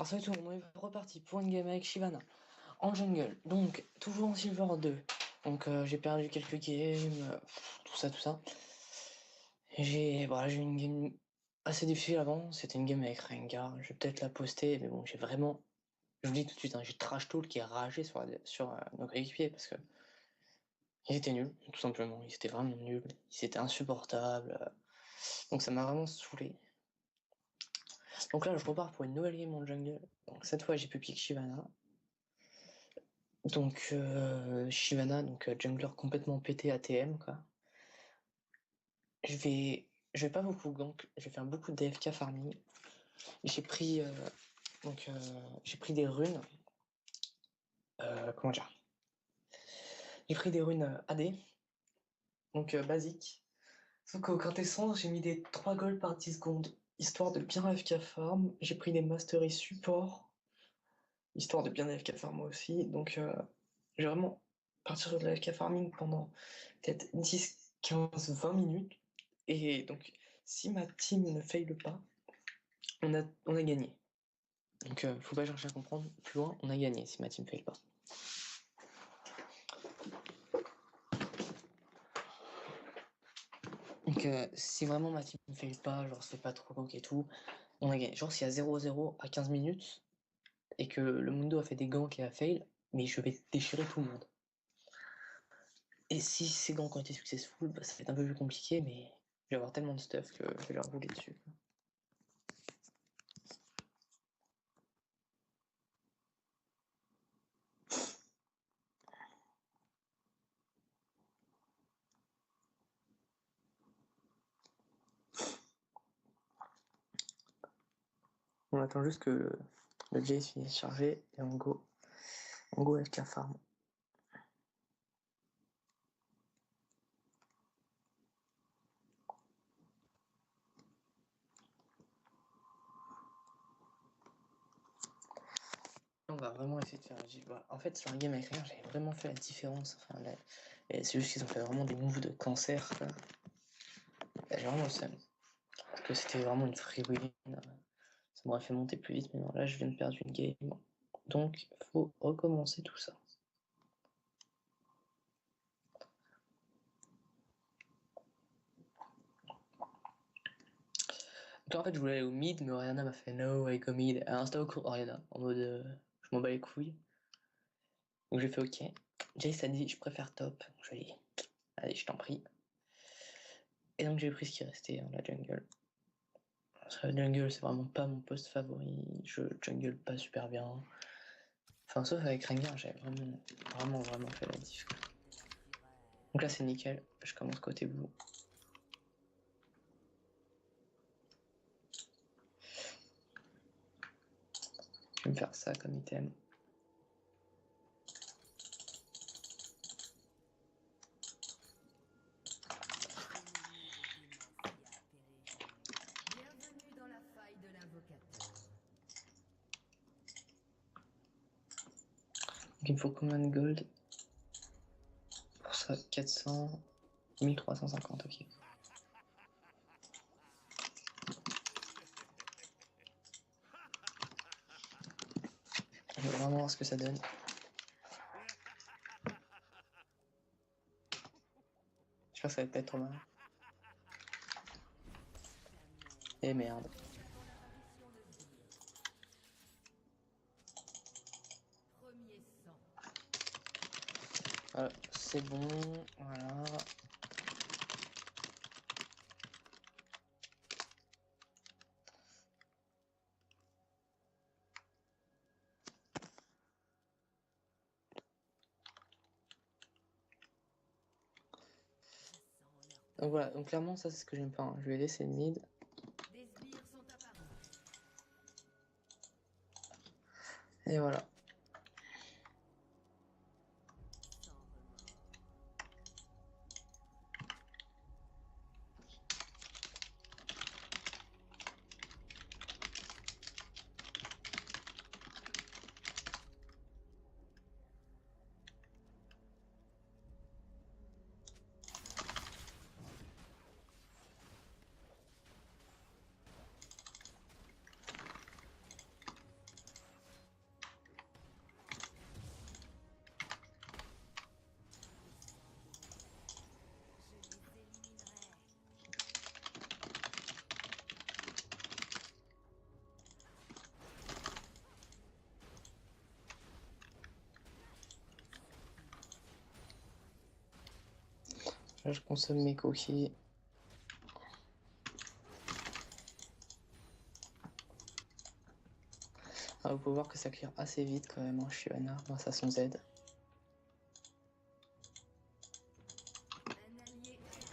Alors salut tout le monde, on est reparti pour une game avec Shyvana en jungle, donc toujours en Silver 2. Donc j'ai perdu quelques games, tout ça, tout ça. J'ai eu une game assez difficile avant, c'était une game avec Rengar, je vais peut-être la poster, mais bon j'ai vraiment, je vous dis tout de suite, hein, j'ai trash talk qui a ragé sur nos coéquipiers parce que ils étaient nuls, tout simplement, ils étaient vraiment nuls, ils étaient insupportables, donc ça m'a vraiment saoulé. Donc là je repars pour une nouvelle game en jungle, donc cette fois j'ai pu pick Shyvana. Donc Shyvana, donc jungler complètement pété ATM quoi. Je vais pas beaucoup gank, je vais faire beaucoup de d'AFK farming. J'ai pris j'ai pris des runes. Comment dire? J'ai pris des runes AD, donc basique. Sauf qu'au quintessence, j'ai mis des 3 gold par 10 secondes, histoire de bien AFK farm. J'ai pris des mastery support, histoire de bien AFK farm moi aussi. Donc j'ai vraiment partir de l'AFK farming pendant peut-être 10, 15, 20 minutes. Et donc, si ma team ne faille pas, on a gagné. Donc, faut pas chercher à comprendre plus loin, on a gagné si ma team faille pas. Donc, si vraiment ma team ne faille pas, genre c'est pas trop gank et tout, on a gagné. Genre, s'il y a 0-0 à 15 minutes et que le Mundo a fait des ganks et a fail, mais je vais déchirer tout le monde. Et si ces ganks ont été successful, bah, ça va être un peu plus compliqué, mais je vais avoir tellement de stuff que je vais leur rouler dessus. On attend juste que le Jace finisse de charger et on go FK farm. On va vraiment essayer de faire un Gilles. En fait, sur un game avec rien, j'avais vraiment fait la différence. Enfin, là, et c'est juste qu'ils ont fait vraiment des moves de cancer. Là. J'ai vraiment le seum. Parce que c'était vraiment une free win. Ça m'aurait fait monter plus vite, mais non, là, je viens de perdre une game. Donc, faut recommencer tout ça. Donc, en fait, je voulais aller au mid, mais Oriana m'a fait no, I go mid. Elle a insta au cours Oriana, en mode je m'en bats les couilles. Donc, j'ai fait ok. Jace a dit je préfère top. Donc, je lui ai dit allez, je t'en prie. Et donc, j'ai pris ce qui restait, la jungle. La jungle, c'est vraiment pas mon poste favori. Je jungle pas super bien. Enfin, sauf avec Rengar, j'avais vraiment fait la diff. Donc là, c'est nickel. Je commence côté bout. Je vais me faire ça comme item. Bienvenue dans la faille de l'invocateur. Donc il me faut combien de gold? Pour ça, 400... 1350, ok. Je vais vraiment voir ce que ça donne. J'espère que ça va pas être trop mal. Et merde. Premier sang. Voilà, c'est bon, voilà. Donc voilà, donc clairement ça c'est ce que j'aime pas. Hein. Je vais laisser le mid. Des sbires sont apparus. Et voilà. Sans remords. Là, je consomme mes cookies. Ah, vous pouvez voir que ça clear assez vite quand même, hein, Shyvana, grâce à son Z. Un allié a été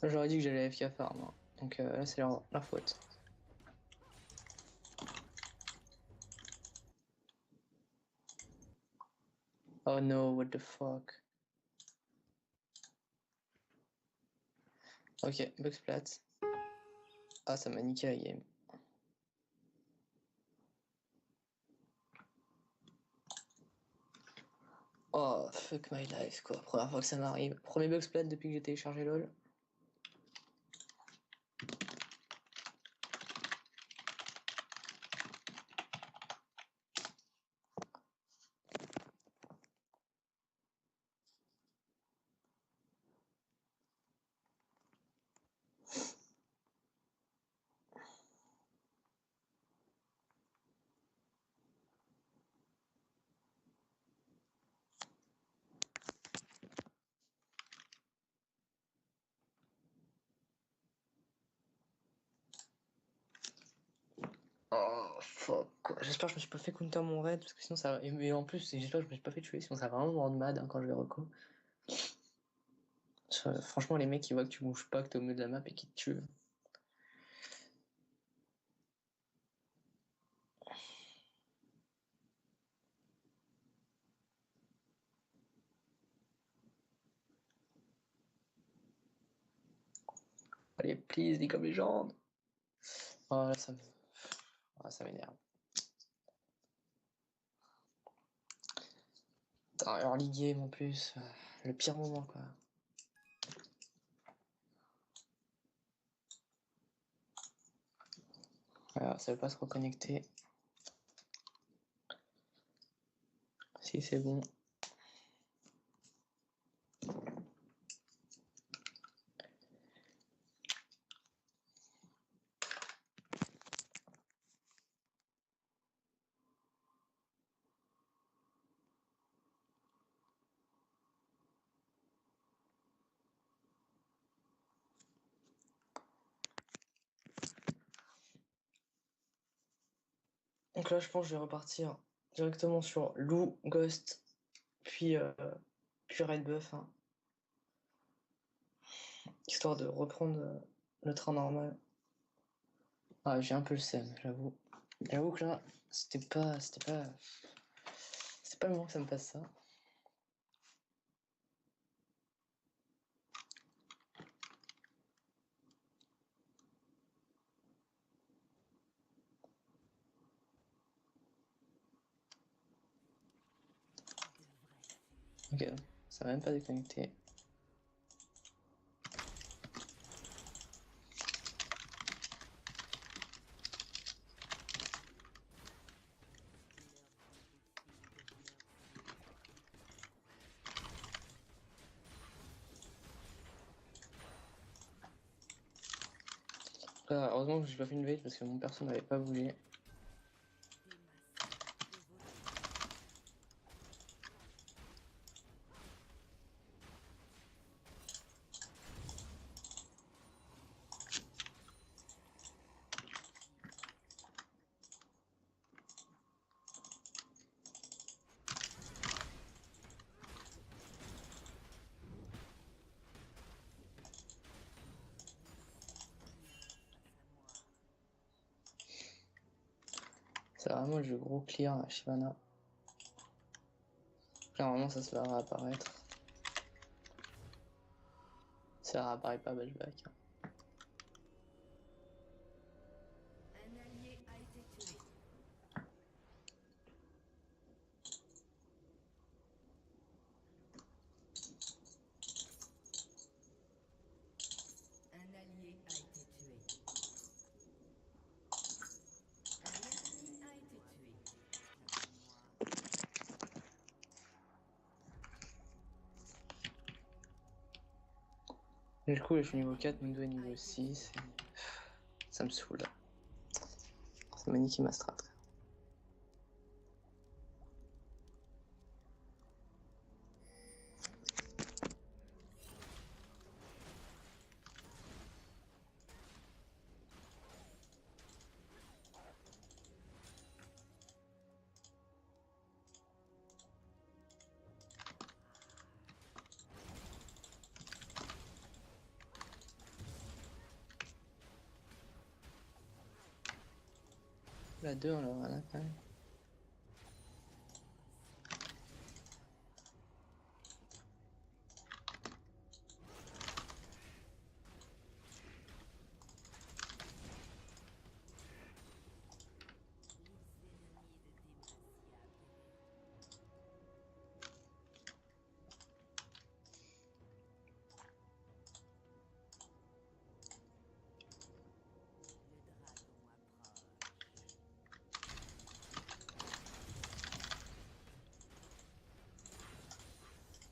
J'aurais dit que j'allais FK farm, hein. Donc là c'est leur faute. Oh no, what the fuck. Ok, Buxplat. Ah, ça m'a niqué la game. Oh, fuck my life, quoi. Première fois que ça m'arrive. Premier Buxplat depuis que j'ai téléchargé LoL. Oh, fuck, quoi. J'espère que je me suis pas fait counter mon raid, parce que sinon ça... Et en plus, j'espère que je me suis pas fait tuer, sinon ça va vraiment me rendre mad, hein, quand je vais reco. Franchement, les mecs, qui voient que tu bouges pas, que t'es au milieu de la map et qui te tuent. Allez, please, League of Legends. Oh, là, ça m'énerve. Putain, early game en plus. Le pire moment, quoi. Alors, ça veut pas se reconnecter. Si, c'est bon. Donc là, je pense que je vais repartir directement sur Lou, Ghost, puis Red Buff, hein, histoire de reprendre le train normal. Ah, j'ai un peu le seum, j'avoue. J'avoue que là, c'était pas le moment que ça me passe ça. Ok, ça va même pas déconnecter. Là, heureusement que j'ai pas fait une veille parce que mon perso n'avait pas bougé. C'est vraiment le jeu gros clear à Shyvana. Clairement, ça se va réapparaître. Ça réapparaît pas, Bashback. Un allié a été tué. Un allié a été tué. Un ennemi a été tué. Du coup, je suis niveau 4, Mundo est niveau 6. Ça me saoule. Ça m'a niqué ma strat. La 2, on l'aura là quand même.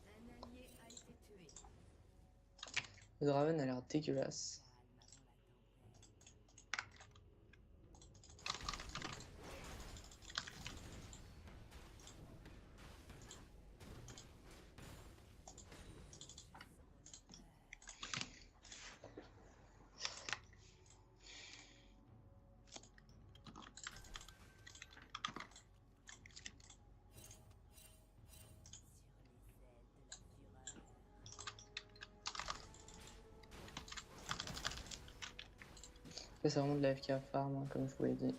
Un allié a été tué. Le Draven a l'air dégueulasse. Ça, c'est vraiment de la FK farm, hein, comme je vous l'ai dit.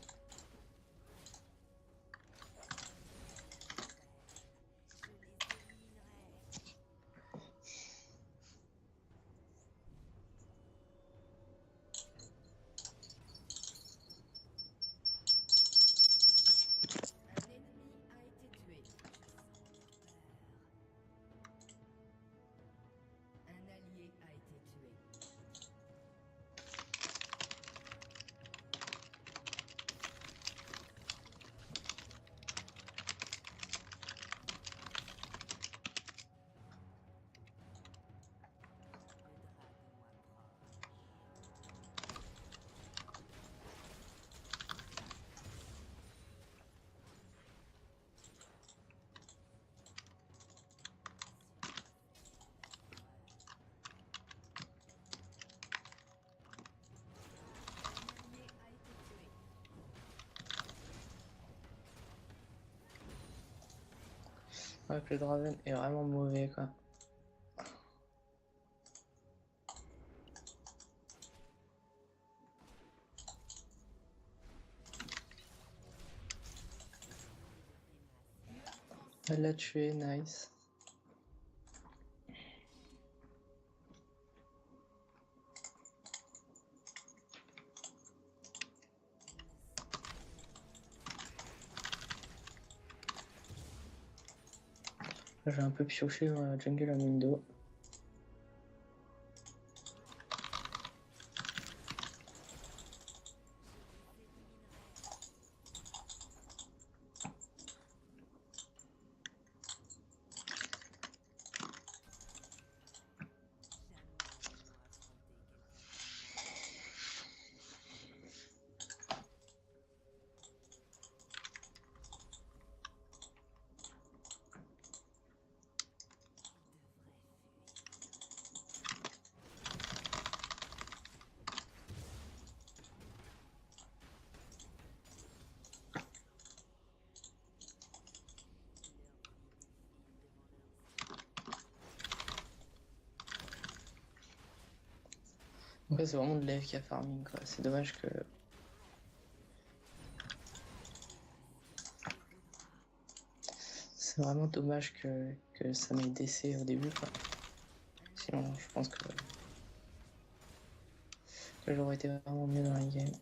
Un ennemi a été tué. Un allié a été tué. Un allié a été tué. Ouais, que le Draven est vraiment mauvais, quoi. Elle l'a tué, nice. J'ai un peu pioché dans la jungle à Mundo. En fait, c'est vraiment de l'AFK farming, quoi. C'est dommage que... C'est vraiment dommage que ça m'ait DC au début, quoi. Sinon, je pense que j'aurais été vraiment mieux dans la game.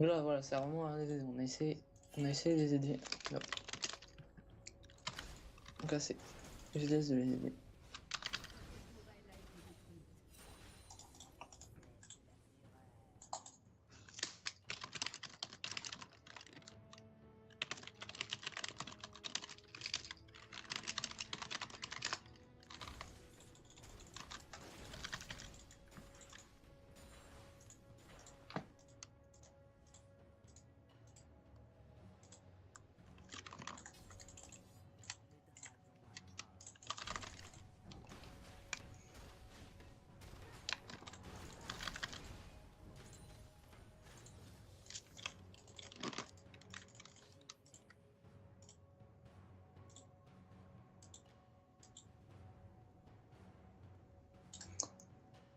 Donc là, voilà, c'est vraiment un aider. On a essayé de les aider. Non. Donc là, c'est. Je laisse de les aider.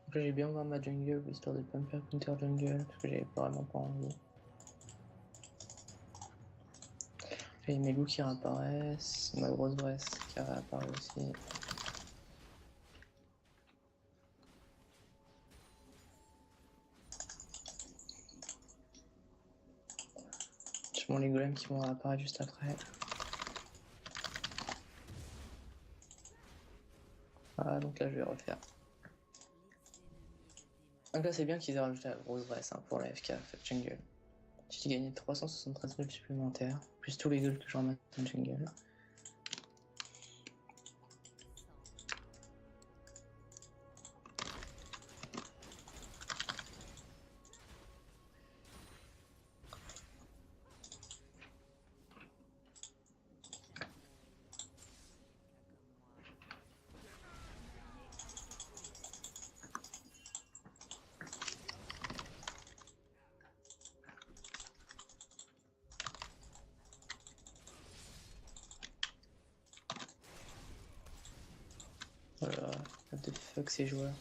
Donc là, j'ai bien voir ma jungle, histoire de pas me faire counter jungle, parce que j'avais vraiment pas envie. J'ai mes loups qui réapparaissent, ma grosse bresse qui réapparaît aussi. J'ai les golems qui vont réapparaître juste après. Voilà, donc là je vais refaire. Donc là c'est bien qu'ils aient rajouté la grosse bresse hein, pour la FK jungle. J'ai gagné 373 gold supplémentaires, plus tous les golds que je ramasse en jungle. Voilà, what the fuck ces joueurs.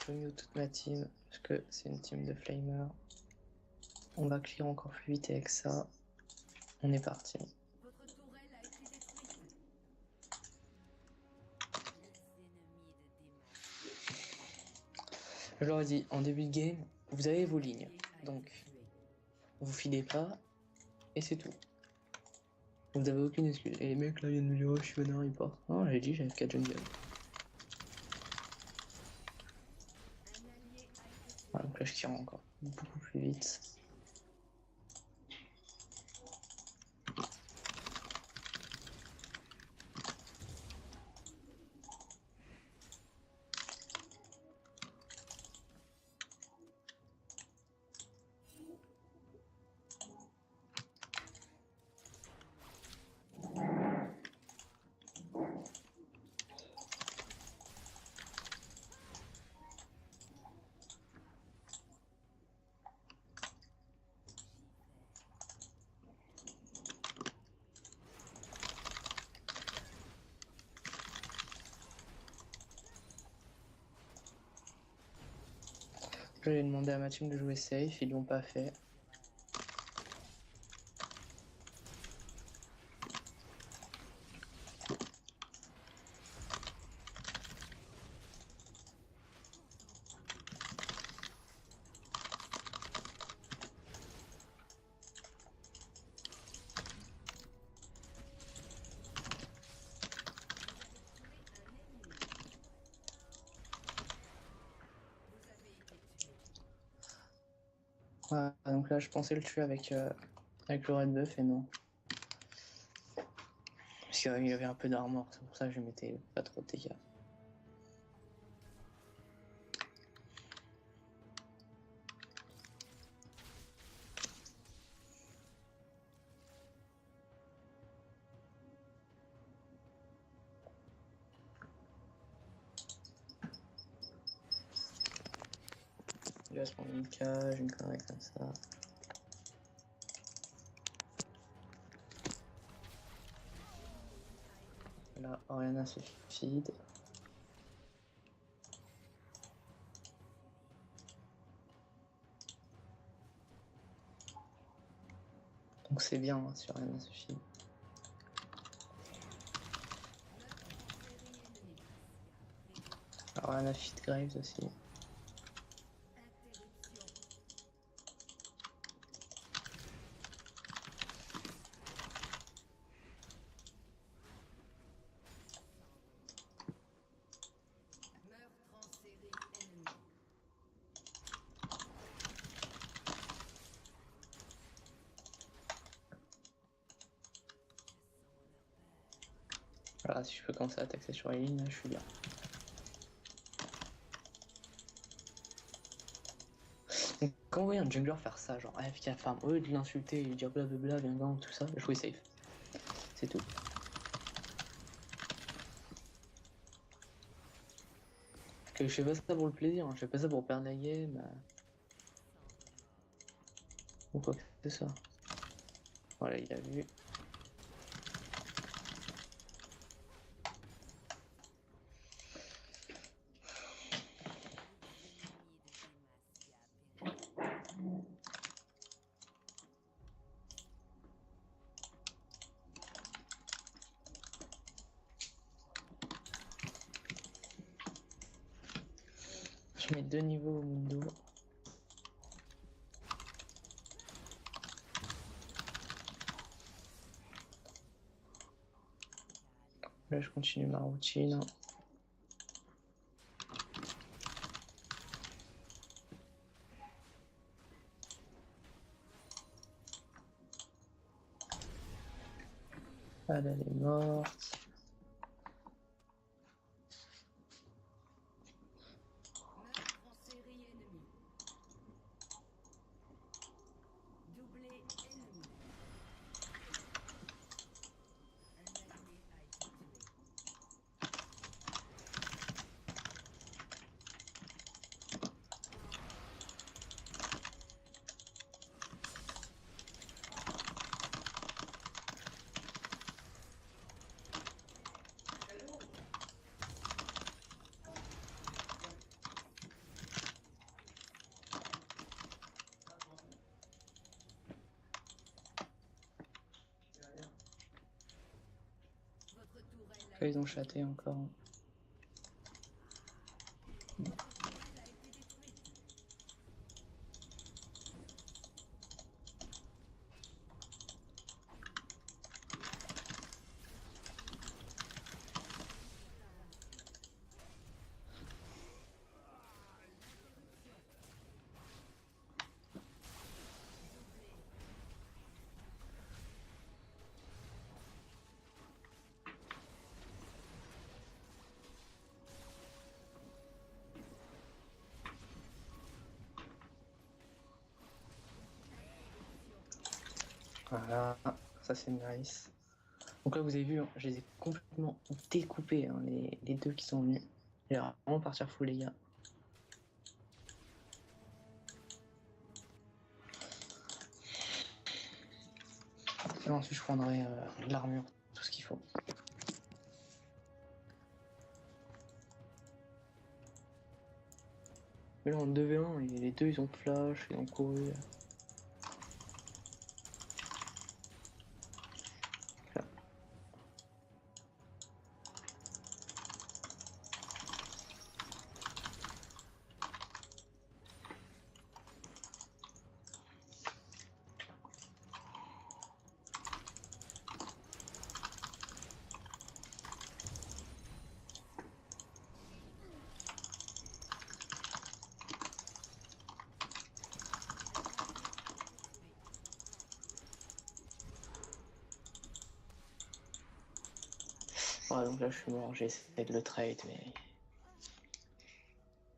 Je mute toute ma team, parce que c'est une team de flamers. On va clear encore plus vite avec ça. On est parti. Votre tourelle a été détruite. Je leur ai dit en début de game, vous avez vos lignes, donc vous filez pas et c'est tout. Vous avez aucune excuse. Et les mecs là viennent me dire oh je suis honneur, ils partent. Non, j'ai dit j'avais 4 jungle. Voilà, donc là je tire encore beaucoup plus vite. J'ai demandé à ma team de jouer safe, ils l'ont pas fait. Voilà, donc là je pensais le tuer avec le red buff et non. Parce qu'il y avait un peu d'armor, c'est pour ça que je mettais pas trop de dégâts. Il va se prendre une cage, une connerie comme ça. Là, Oriana se feed. Donc c'est bien, hein, sur rien suffit. Alors on a Fit Graves aussi. Voilà, si je peux commencer à taxer sur les lignes, je suis bien. Donc, quand vous voyez un jungler faire ça, genre AFK farm, au lieu de l'insulter et lui dire blablabla, viens gang, tout ça, jouez safe. C'est tout. Que je fais pas ça pour le plaisir, hein. Je fais pas ça pour perdre la game. Ou quoi que ce soit. Voilà, il a vu. Je mets 2 niveaux au Mundo. Là, je continue ma routine. Elle est morte. Là, ils ont chaté encore. Voilà, ça c'est nice. Donc là, vous avez vu, hein, je les ai complètement découpés, hein, les deux qui sont venus. Il va vraiment partir full, les gars. Et ensuite, je prendrai l'armure, tout ce qu'il faut. Mais là, en 2v1, les deux, ils ont flash, ils ont couru. Là. Ouais, donc là, je suis mort, j'ai essayé de le trade, mais...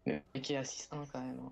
Le mec est à 6-1 quand même. Hein.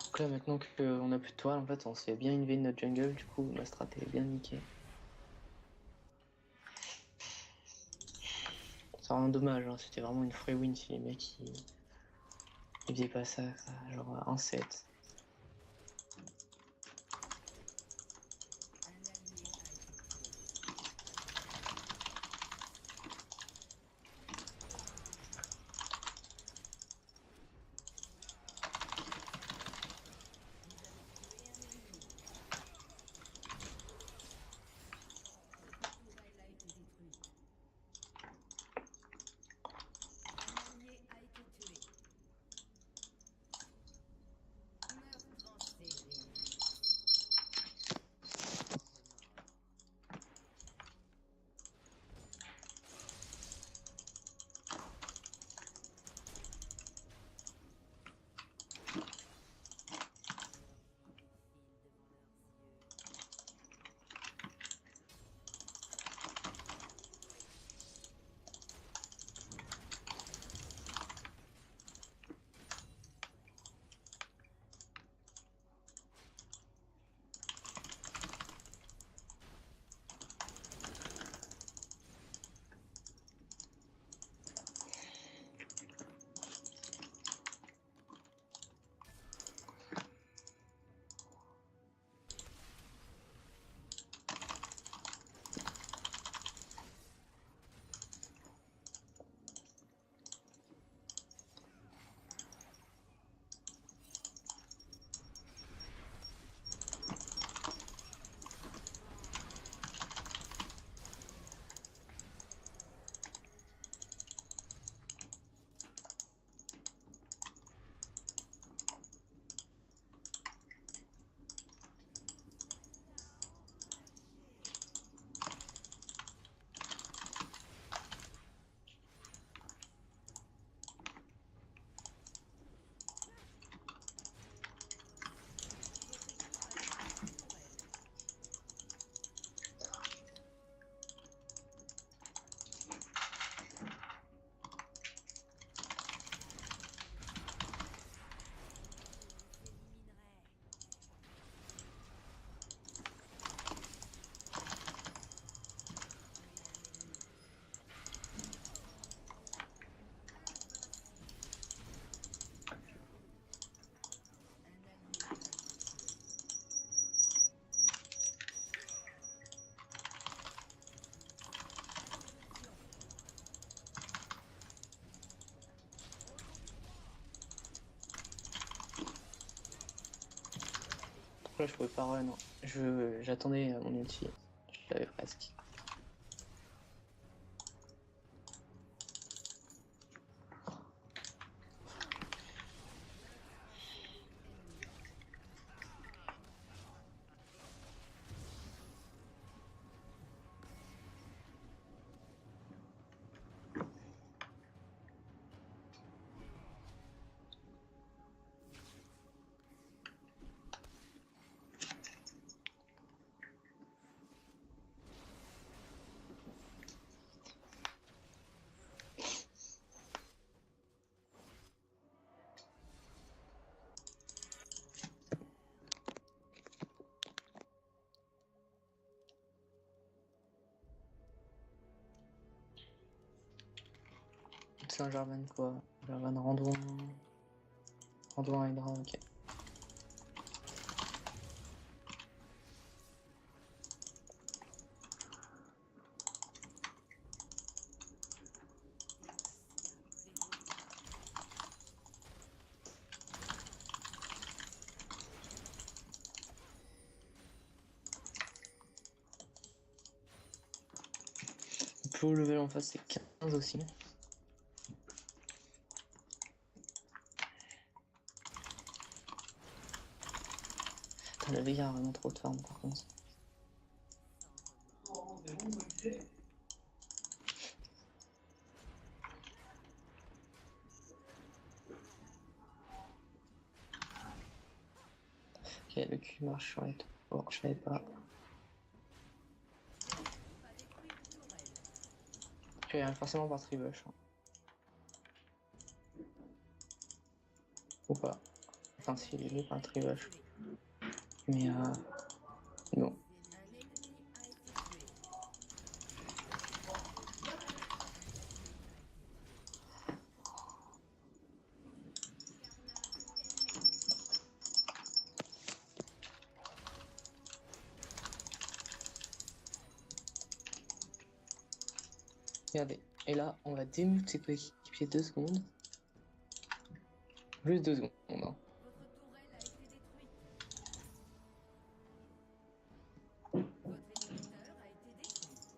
Donc là, maintenant qu'on a plus de toile, en fait, on se fait bien invader notre jungle, du coup, ma strat est bien niquée. C'est vraiment dommage, hein. C'était vraiment une free win si les mecs ils faisaient pas ça, genre 1-7. Un allié a été tué. Tourelle a été détruite. Un allié a été tué. Meurtre en série. Là, je pouvais pas run. J'attendais mon ulti. Je l'avais presque. C'est un Jarvan quoi? Jarvan Randouin. Randouin Hydra, ok. Le plus haut level en face c'est 15 aussi. Putain, le Veigar a vraiment trop de farm par contre. Ok, le cul marche sur les tours. Bon, je savais pas. Je vais forcément par Tribush. Hein. Ou pas. Enfin, si, il est vu par Tribush. Mais non. Un ennemi a été tué. Regardez. Et là, on va démute ses coéquipiers 2 secondes. Juste 2 secondes. Hein. Votre tourelle a été détruite. Votre inhibiteur a été détruit.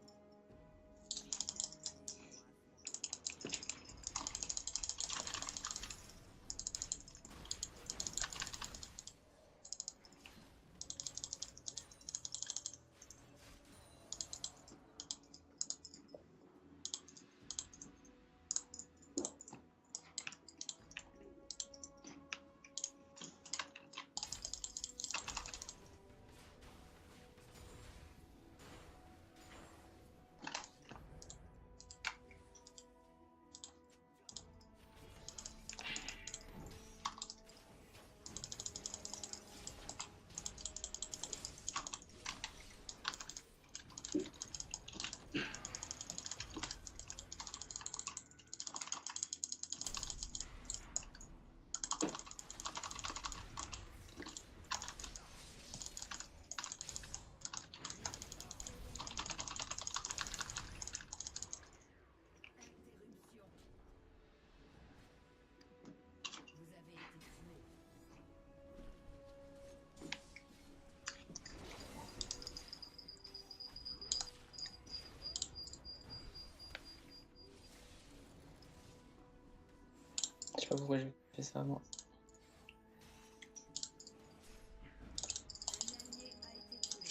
Interruption. Vous avez été tué. Je sais pas pourquoi j'ai fait ça, moi. Un allié a été tué.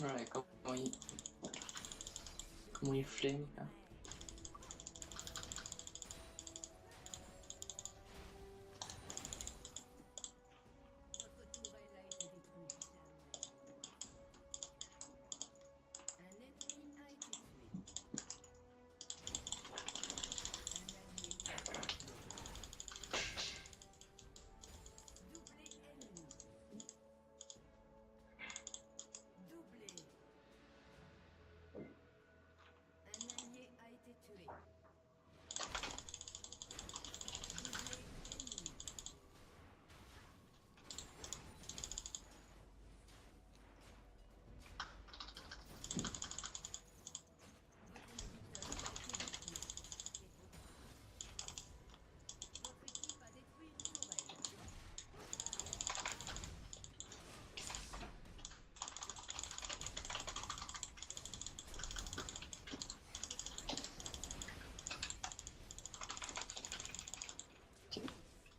Ouais, comment il flemme, là. Votre tourelle a été détruite. Un ennemi a été tué. Un allié a été tué. Doublé ennemi. Doublé. Un allié a été tué. Doublé ennemi. Votre inhibiteur a été détruit. Votre équipe a détruit une tourelle.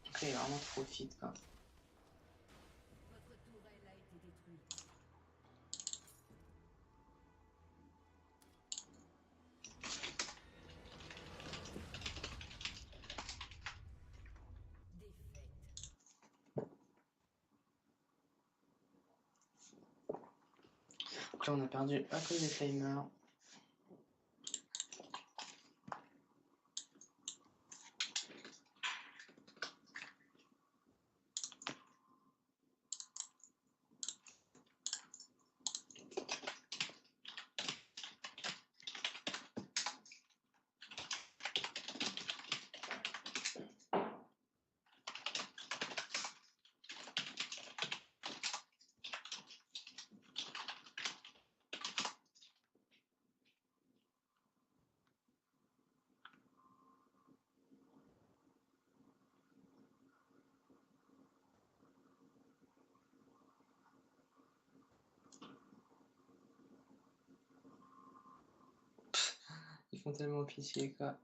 Ok, il est vraiment trop fit, quoi. Votre tourelle a été détruite. Défaite. Donc là, on a perdu à cause des flamers. Ils font tellement pitié, quoi.